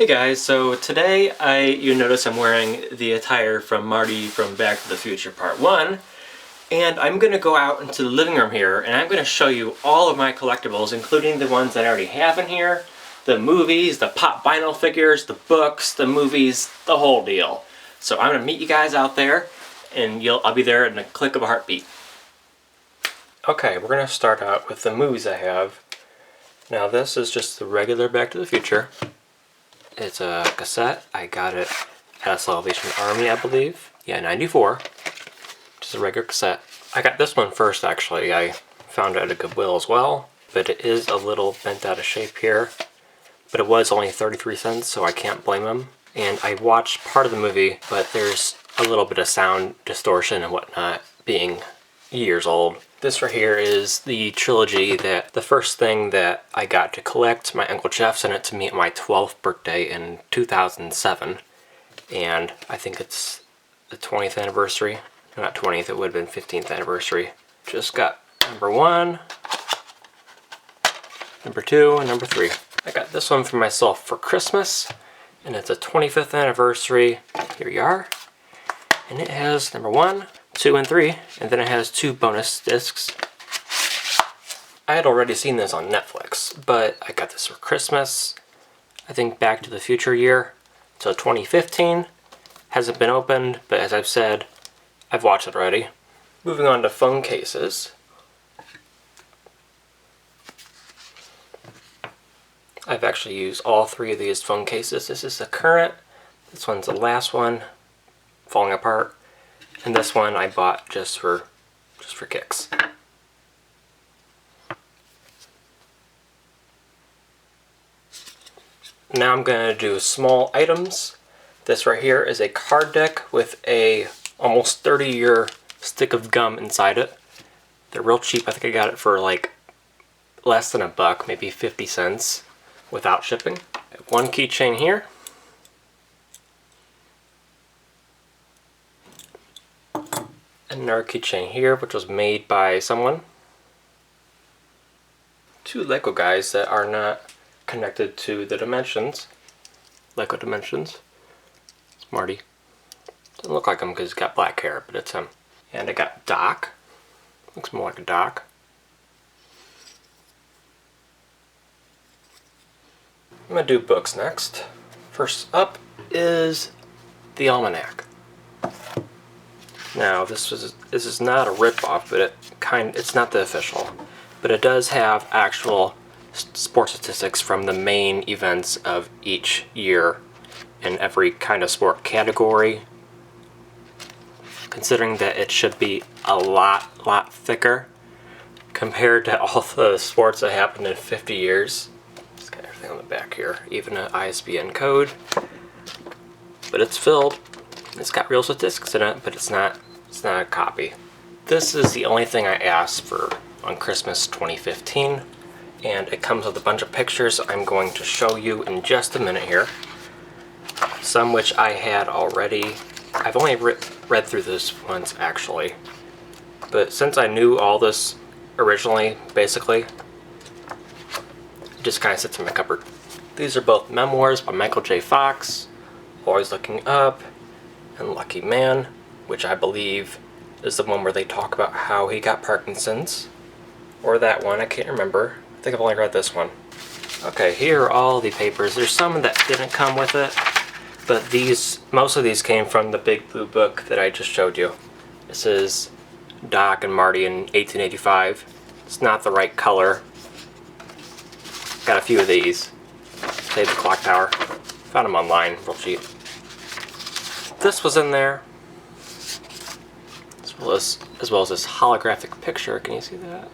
Hey guys, so today you notice I'm wearing the attire from Marty from Back to the Future Part 1, and I'm going to go out into the living room here and I'm going to show you all of my collectibles, including the ones that I already have in here, the movies, the pop vinyl figures, the books, the movies, the whole deal. So I'm going to meet you guys out there, and I'll be there in a click of a heartbeat. Okay, we're going to start out with the movies I have. Now this is just the regular Back to the Future. It's a cassette. I got it at a Salvation Army, I believe. Yeah, 94. Just a regular cassette. I got this one first, actually. I found it at a Goodwill as well. But it is a little bent out of shape here. But it was only 33 cents, so I can't blame them. And I watched part of the movie, but there's a little bit of sound distortion and whatnot, being years old. This right here is the trilogy that the first thing that I got to collect. My Uncle Jeff sent it to me at my 12th birthday in 2007. And I think it's the 20th anniversary. No, not 20th, it would have been 15th anniversary. Just got number 1, number 2, and number 3. I got this one for myself for Christmas, and it's a 25th anniversary. Here you are. And it has number 1, 2, and 3, and then it has 2 bonus discs. I had already seen this on Netflix, but I got this for Christmas. I think Back to the Future year. So 2015. Hasn't been opened, but as I've said, I've watched it already. Moving on to phone cases. I've actually used all 3 of these phone cases. This is the current. This one's the last one, falling apart. And this one I bought just for kicks. Now I'm going to do small items. This right here is a card deck with a almost 30-year stick of gum inside it. They're real cheap. I think I got it for like less than $1, maybe 50 cents without shipping. One keychain here. Another keychain here, which was made by someone. 2 Lego guys that are not connected to the dimensions. Lego dimensions. It's Marty. Doesn't look like him because he's got black hair, but it's him. And I got Doc. Looks more like a Doc. I'm going to do books next. First up is the Almanac. Now this is not a rip-off, but it's not the official, but it does have actual sports statistics from the main events of each year in every kind of sport category. Considering that it should be a lot thicker compared to all the sports that happened in 50 years. It's got everything on the back here, even an ISBN code. But it's filled. It's got real statistics in it, but it's not a copy. This is the only thing I asked for on Christmas 2015, and it comes with a bunch of pictures I'm going to show you in just a minute here. Some which I had already. I've only read through this once actually, but since I knew all this originally, basically, it just kind of sits in my cupboard. These are both Memoirs by Michael J. Fox, Always Looking Up, and Lucky Man, which I believe is the one where they talk about how he got Parkinson's. Or that one, I can't remember. I think I've only read this one. Okay, here are all the papers. There's some that didn't come with it, but most of these came from the big blue book that I just showed you. This is Doc and Marty in 1885. It's not the right color. Got a few of these. Save the Clocktower. Found them online, real cheap. This was in there, as well as this holographic picture. Can you see that?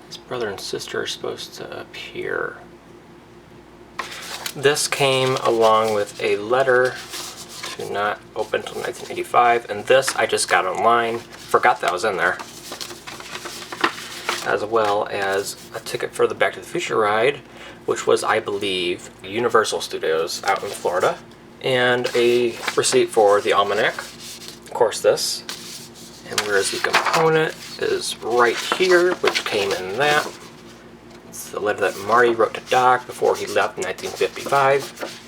His brother and sister are supposed to appear. This came along with a letter to not open until 1985, and this I just got online. Forgot that was in there. As well as a ticket for the Back to the Future ride, which was, I believe, Universal Studios out in Florida, and a receipt for the Almanac. Of course, this. And whereas the component is right here, which came in that. It's is the letter that Marty wrote to Doc before he left in 1955.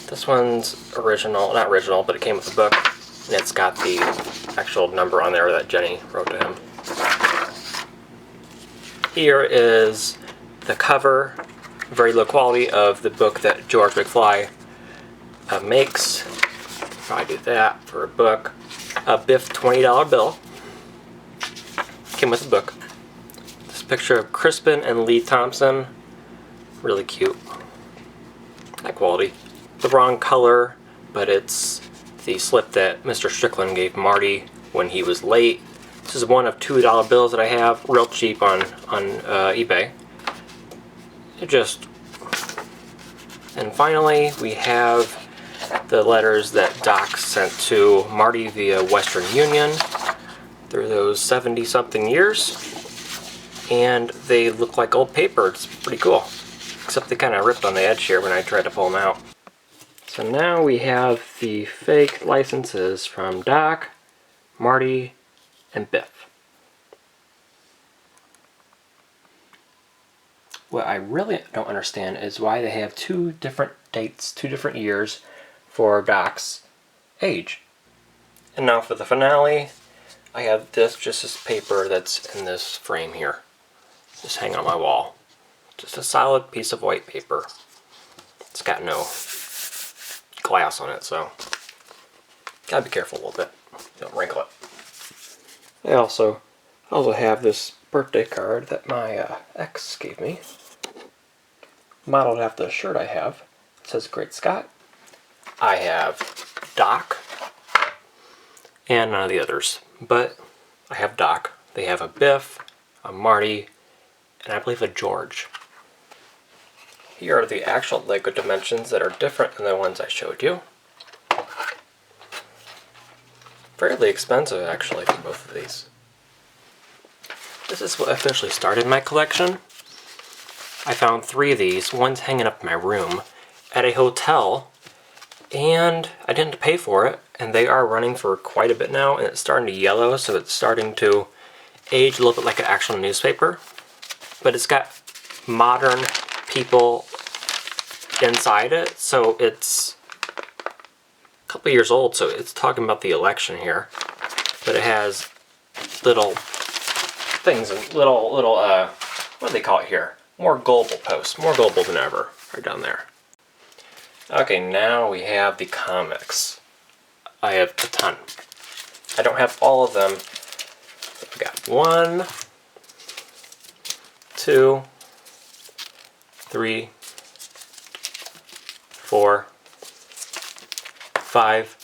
This one's original, not original, but it came with a book, and it's got the actual number on there that Jenny wrote to him. Here is the cover, very low quality, of the book that George McFly makes. Probably do that for a book. A Biff $20 bill. Came with a book. This picture of Crispin and Lee Thompson. Really cute. High quality. The wrong color, but it's the slip that Mr. Strickland gave Marty when he was late. This is one of $2 bills that I have, real cheap on eBay. And finally, we have the letters that Doc sent to Marty via Western Union through those 70-something years. And they look like old paper. It's pretty cool. Except they kind of ripped on the edge here when I tried to pull them out. So now we have the fake licenses from Doc, Marty, and Biff. What I really don't understand is why they have two different dates, 2 different years for Doc's age. And now for the finale, I have just this paper that's in this frame here. Just hanging on my wall. Just a solid piece of white paper. It's got no glass on it, so gotta be careful a little bit. Don't wrinkle it. I also have this birthday card that my ex gave me. Modeled after the shirt I have. It says Great Scott. I have Doc and none of the others, but I have Doc. They have a Biff, a Marty, and I believe a George. Here are the actual Lego dimensions that are different than the ones I showed you. Fairly expensive actually for both of these. This is what officially started my collection. I found 3 of these. One's hanging up in my room at a hotel, and I didn't pay for it, and they are running for quite a bit now, and it's starting to yellow, so it's starting to age a little bit like an actual newspaper. But it's got modern people inside it, so it's a couple years old, so it's talking about the election here. But it has little things and little what do they call it here? More global posts, more global than ever, right down there. Okay, now we have the comics. I have a ton. I don't have all of them. I've got 1, 2, 3, 4, 5,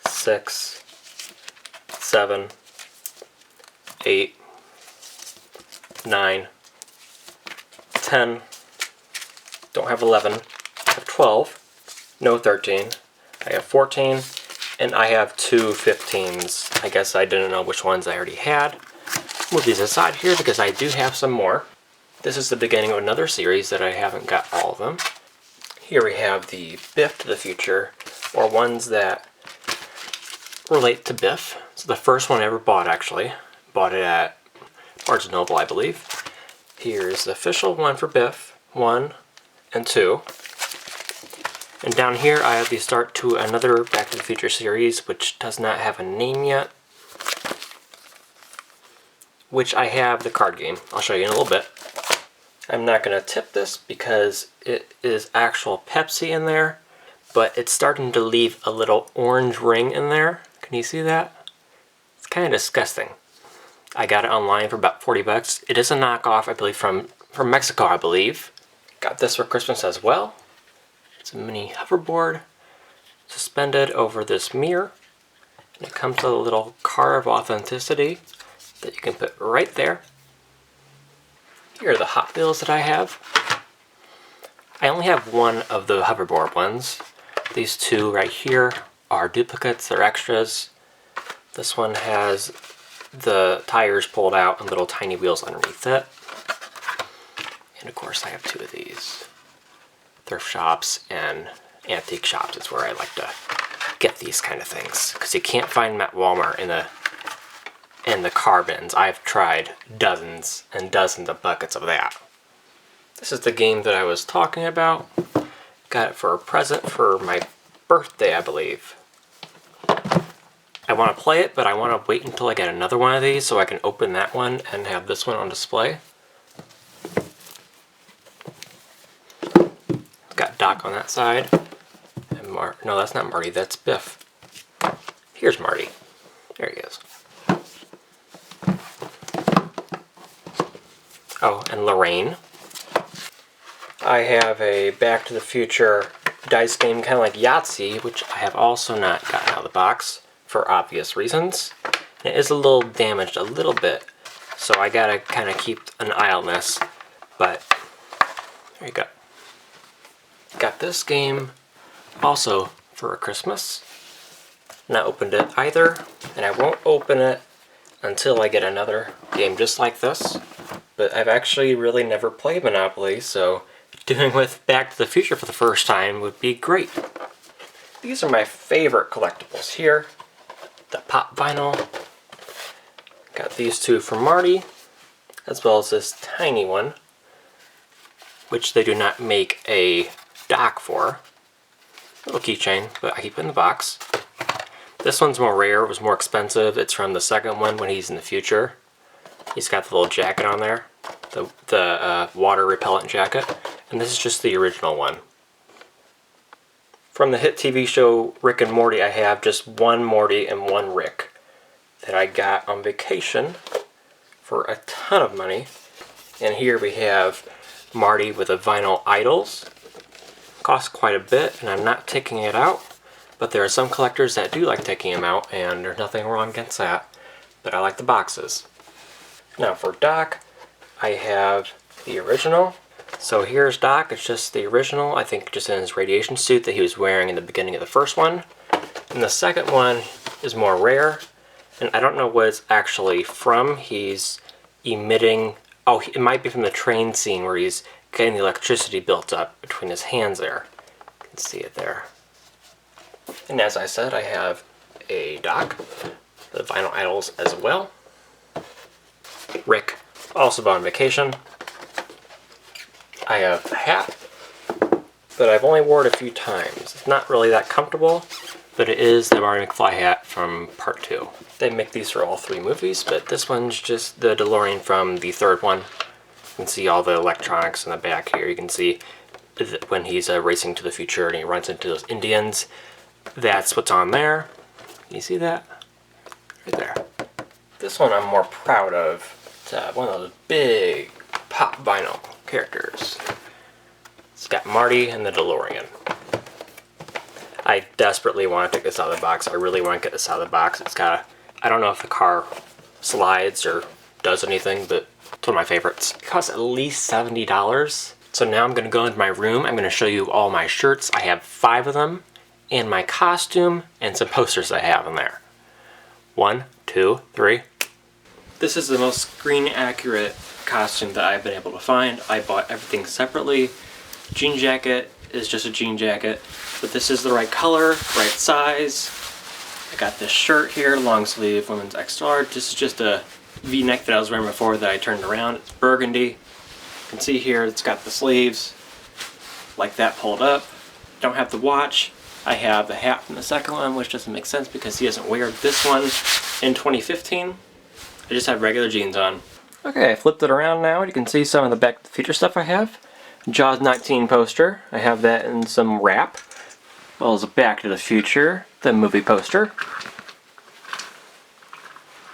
6, 7, 8, 9, 10, don't have 11, I have 12, no 13, I have 14, and I have 2 15s. I guess I didn't know which ones I already had. Move these aside here because I do have some more. This is the beginning of another series that I haven't got all of them. Here we have the Biff to the Future, or ones that relate to Biff. So the first one I ever bought, actually. Bought it at Barnes & Noble, I believe. Here's the official one for Biff, 1 and 2. And down here I have the start to another Back to the Future series, which does not have a name yet. Which I have the card game. I'll show you in a little bit. I'm not going to tip this because it is actual Pepsi in there, but it's starting to leave a little orange ring in there. Can you see that? It's kind of disgusting. I got it online for about 40 bucks. It is a knockoff, I believe, from Mexico, I believe. Got this for Christmas as well. It's a mini hoverboard suspended over this mirror. And it comes with a little card of authenticity that you can put right there. Here are the Hot Wheels that I have. I only have 1 of the hoverboard ones. These 2 right here are duplicates, they're extras. This one has the tires pulled out and little tiny wheels underneath it. And of course I have 2 of these. Thrift shops and antique shops is where I like to get these kind of things, because you can't find them at Walmart in the and the carbons. I've tried dozens and dozens of buckets of that. This is the game that I was talking about. Got it for a present for my birthday, I believe. I want to play it, but I want to wait until I get another one of these so I can open that one and have this one on display. It's got Doc on that side. And no, that's not Marty, that's Biff. Here's Marty. There he is. Oh, and Lorraine. I have a Back to the Future dice game, kind of like Yahtzee, which I have also not gotten out of the box for obvious reasons. It is a little damaged, a little bit, so I gotta kind of keep an eye on this, but there you go. Got this game also for Christmas. Not opened it either, and I won't open it until I get another game just like this, but I've actually really never played Monopoly, so doing with Back to the Future for the first time would be great. These are my favorite collectibles here. The pop vinyl. Got these two for Marty, as well as this tiny one, which they do not make a dock for. Little keychain, but I keep it in the box. This one's more rare, it was more expensive. It's from the second one when he's in the future. He's got the little jacket on there, the water repellent jacket, and this is just the original one. From the hit TV show Rick and Morty, I have just one Morty and one Rick that I got on vacation for a ton of money. And here we have Marty with a vinyl Idols. Costs quite a bit, and I'm not taking it out, but there are some collectors that do like taking them out, and there's nothing wrong against that, but I like the boxes. Now for Doc, I have the original. So here's Doc, it's just the original, I think just in his radiation suit that he was wearing in the beginning of the first one. And the second one is more rare, and I don't know what it's actually from. He's emitting, oh, it might be from the train scene where he's getting the electricity built up between his hands there. You can see it there. And as I said, I have a Doc, the vinyl Idols as well. Rick, also on vacation. I have a hat, but I've only worn it a few times. It's not really that comfortable, but it is the Marty McFly hat from Part 2. They make these for all three movies, but this one's just the DeLorean from the third one. You can see all the electronics in the back here. You can see when he's racing to the future and he runs into those Indians. That's what's on there. Can you see that? Right there. This one I'm more proud of. It's one of those big pop vinyl characters. It's got Marty and the DeLorean. I desperately want to take this out of the box. I really want to get this out of the box. It's got a, I don't know if the car slides or does anything, but it's one of my favorites. It costs at least $70. So now I'm going to go into my room. I'm going to show you all my shirts. I have 5 of them, and my costume, and some posters I have in there. 1, 2, 3. This is the most screen accurate costume that I've been able to find. I bought everything separately. Jean jacket is just a jean jacket, but this is the right color, right size. I got this shirt here, long sleeve, women's X large. This is just a V-neck that I was wearing before that I turned around. It's burgundy. You can see here it's got the sleeves like that pulled up. Don't have the watch. I have the hat from the second one, which doesn't make sense because he doesn't wear this one in 2015. I just have regular jeans on. Okay, I flipped it around now. You can see some of the Back to the Future stuff I have. Jaws 19 poster. I have that in some wrap. As well as a Back to the Future, the movie poster.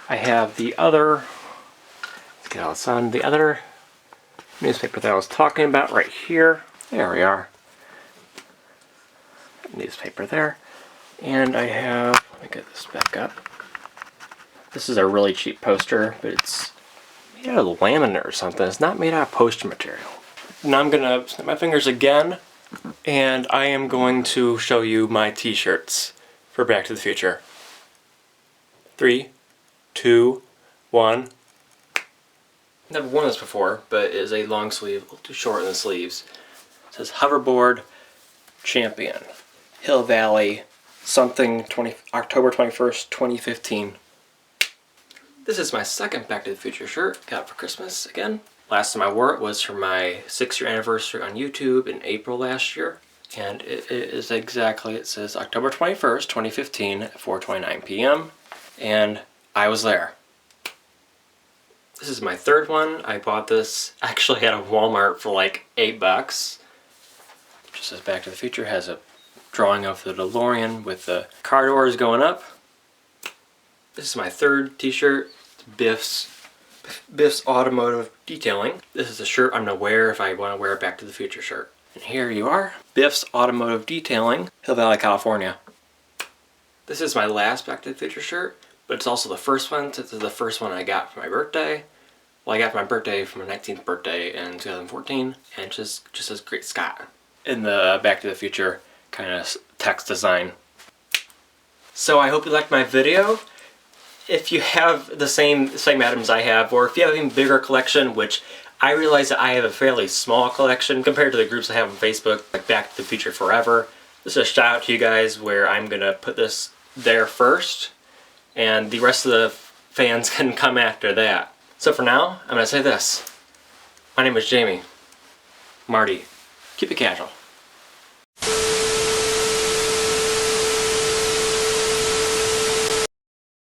I have the other, let's get all this on, the other newspaper that I was talking about right here. There we are. Newspaper there. And I have, let me get this back up. This is a really cheap poster, but it's made out of laminate or something. It's not made out of poster material. Now I'm gonna snap my fingers again, and I am going to show you my t-shirts for Back to the Future. 3, 2, 1. Never worn this before, but it is a long sleeve, a little too short in the sleeves. It says Hoverboard Champion, Hill Valley, something, October 21st, 2015. This is my second Back to the Future shirt. Got it for Christmas again. Last time I wore it was for my 6-year anniversary on YouTube in April last year. And it is exactly, it says October 21st, 2015 at 4:29 p.m. And I was there. This is my third one. I bought this actually at a Walmart for like $8. Just says Back to the Future, has a drawing of the DeLorean with the car doors going up. This is my third t-shirt, Biff's Automotive Detailing. This is a shirt I'm gonna wear if I want to wear a Back to the Future shirt. And here you are, Biff's Automotive Detailing, Hill Valley, California. This is my last Back to the Future shirt, but it's also the first one. This is the first one I got for my birthday. Well, I got for my birthday for my 19th birthday in 2014, and it just says Great Scott in the Back to the Future kind of text design. So I hope you liked my video. If you have the same items I have, or if you have an even bigger collection, which I realize that I have a fairly small collection compared to the groups I have on Facebook, like Back to the Future Forever. This is a shout out to you guys where I'm gonna put this there first, and the rest of the fans can come after that. So for now, I'm gonna say this. My name is Jamie. Marty. Keep it casual.